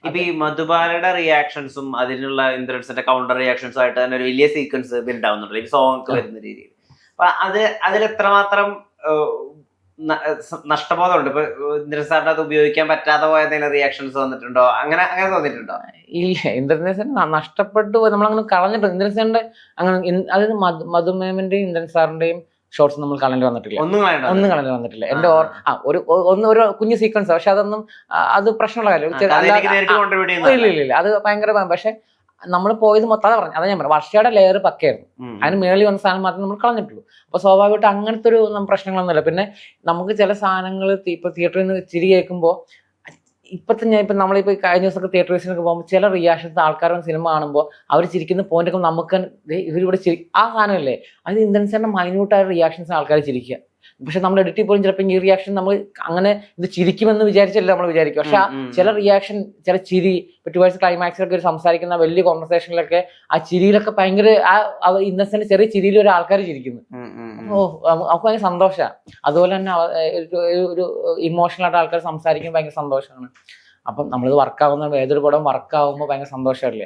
ഇപ്പൊ ഈ മധുബാലയുടെ റിയാക്ഷൻസും അതിനുള്ള ഇന്ദ്രൻസിന്റെ കൗണ്ടർ റിയാക്ഷൻസും ആയിട്ട് തന്നെ ഒരു വലിയ സീക്വൻസ് ഉണ്ടാവുന്നുണ്ടല്ലോ ഈ സോങ് ഒക്കെ വരുന്ന രീതിയിൽ. അപ്പൊ അതിൽ എത്രമാത്രം നഷ്ടബോധമുണ്ട്? ഇപ്പൊ ഇന്ദ്രൻ സാറിന് അത് ഉപയോഗിക്കാൻ പറ്റാതെ പോയ എന്തെങ്കിലും റിയാക്ഷൻസ് വന്നിട്ടുണ്ടോ? അങ്ങനെ തോന്നിയിട്ടുണ്ടോ? ഇല്ല, ഇന്ദ്രൻസേൻ നഷ്ടപ്പെട്ടു പോയി, നമ്മളങ്ങനെ കളഞ്ഞിട്ട് ഇന്ദ്രൻസേന്റെ അങ്ങനെ അതായത് മധുമേമന്റെയും ഇന്ദ്രൻ സാറിന്റെയും ഷോർട്സ് നമ്മൾ കളഞ്ഞു വന്നിട്ടില്ല, ഒന്നും കളഞ്ഞു വന്നിട്ടില്ല. എന്റെ ഒരു കുഞ്ഞു സീക്വൻസ്, പക്ഷെ അതൊന്നും അത് പ്രശ്നമുള്ള കാര്യം ഇല്ല. അത് ഭയങ്കര, പക്ഷെ നമ്മൾ പോയത് മൊത്തം അതാ പറഞ്ഞു, അതാ ഞാൻ പറഞ്ഞു, വർഷയുടെ ലെയർ പക്കയായിരുന്നു, അതിന് മേളിൽ വന്ന സാധനം മാത്രമേ നമ്മൾ കളഞ്ഞിട്ടുള്ളൂ. അപ്പൊ സ്വാഭാവികമായിട്ട് അങ്ങനത്തെ ഒരു പ്രശ്നങ്ങളൊന്നുമില്ല. പിന്നെ നമുക്ക് ചില സാധനങ്ങൾ ഇപ്പൊ തിയേറ്ററിൽ നിന്ന് ചിരി കേൾക്കുമ്പോൾ ഇപ്പത്തെ ഞാൻ ഇപ്പൊ നമ്മളിപ്പോ കഴിഞ്ഞ ദിവസമൊക്കെ തിയേറ്റേഴ്സിനൊക്കെ പോകുമ്പോൾ ചില റിയാക്ഷൻസ് ആൾക്കാരുടെ സിനിമ കാണുമ്പോൾ അവർ ചിരിക്കുന്ന പോയിന്റ് ഒക്കെ നമുക്ക് ഇവരിവിടെ ആ സാധനമല്ലേ, അത് ഇന്ദ്രൻസിന്റെ മൈന്യൂട്ടായ റിയാക്ഷൻസ് ആൾക്കാർ ചിരിക്കുക. പക്ഷെ നമ്മൾ എഡിറ്റിൽ പോലും ചിലപ്പോൾ ഈ റിയാക്ഷൻ നമ്മൾ അങ്ങനെ ഇത് ചിരിക്കുമെന്ന് വിചാരിച്ചല്ലേ നമ്മൾ വിചാരിക്കും. പക്ഷെ ചില റിയാക്ഷൻ, ചില ചിരി, ടുവേഴ്സ് ക്ലൈമാക്സിലൊക്കെ സംസാരിക്കുന്ന വലിയ കോൺവെർസേഷനിലൊക്കെ ആ ചിരിയിലൊക്കെ ഭയങ്കര ഇന്നസെന്റ് ചെറിയ ചിരിയിൽ ഒരു ആൾക്കാർ ചിരിക്കുന്നു. നമുക്ക് ഭയങ്കര സന്തോഷമാണ്. അതുപോലെ തന്നെ ഒരു ഇമോഷണൽ ആയിട്ട് ആൾക്കാർ സംസാരിക്കുമ്പോൾ ഭയങ്കര സന്തോഷമാണ്. അപ്പം നമ്മളിത് വർക്കാവുന്ന ഏതൊരു പടം വർക്കാവുമ്പോൾ ഭയങ്കര സന്തോഷമല്ലേ.